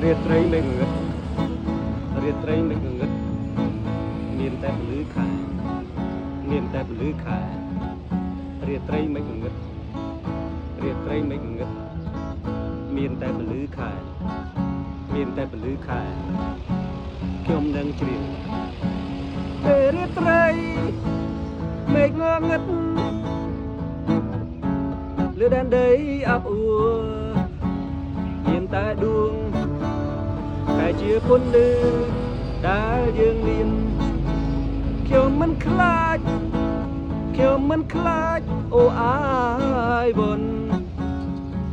រាត្រីមេឃងឹតរាត្រីមេឃងឹតមានតែពន្លឺខែមានតែពន្លឺខែរាត្រីមេឃងឹតរាត្រីមេឃងឹតមានតែពន្លឺខែមានតែពន្លឺខែខ្ញុំនឹងជ្រាបពេលរាត្រីមេឃងងឹតលើដែនដីអាប់អួរមានតែដួងតែជាពន្លឺដែលយើងមានខ្ញុំមិនខ្លាចអូអាយបុន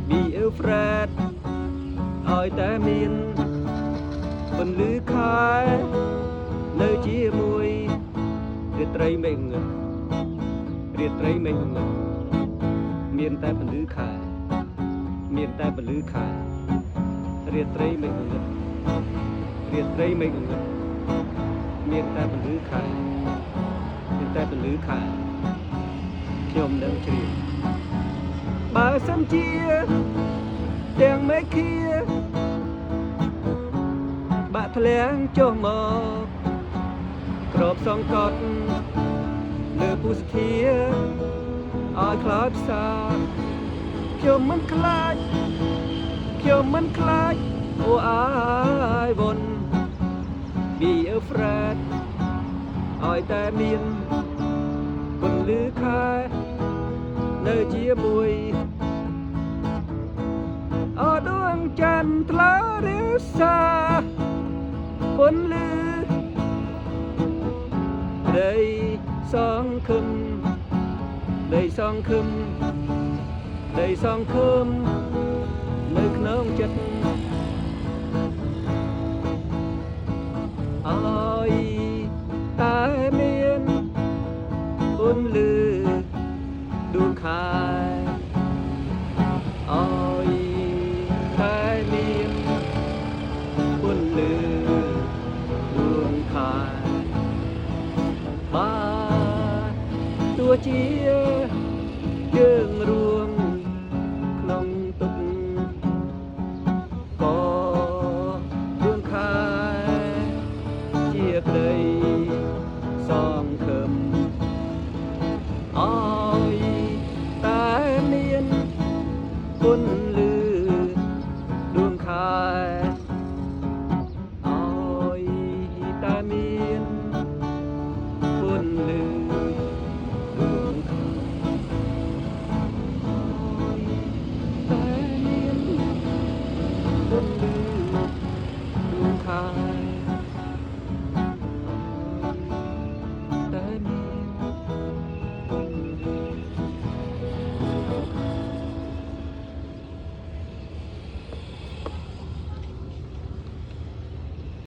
Be afraid ឲ្យតែមានពន្លឺខែនៅជាមួយរាត្រីមេឃងឹតរាត្រីមេឃងឹតមានតែពន្លឺខែមានតែពន្លឺខែរាត្រីមេឃងឹតរាត្រីមេឃងឹតមានតែពន្លឺខែមានតែពន្លឺខែខ្ញុំនឹងជ្រាបបើសិនជាទាំងមេឃាបាក់ធ្លាំងចុះមកក្របសង្កត់លើពុស្ធាឲ្យខ្លោចផ្សាខ្ញុំមិនខ្លាចអូអាយបុន Be afraid ឲ្យតែមានពន្លឺខែនៅជាមួយអដួងចន្ទថ្លារិសាពន្លឺដីសងខឹមនៅក្នុងចិត្តឲ្យតែមានពន្លឺដួងខែឲ្យតែមានពន្លឺដួងខែបាទទោះជាយើងរួមក្នុងទុក្ខក៏ដួងខែជាក្តីសងខឹមឲ្យតែមានពន្លឺដួងខែឲ្យតែមានពន្លឺដួងខែតែមានពន្លឺដួងខែ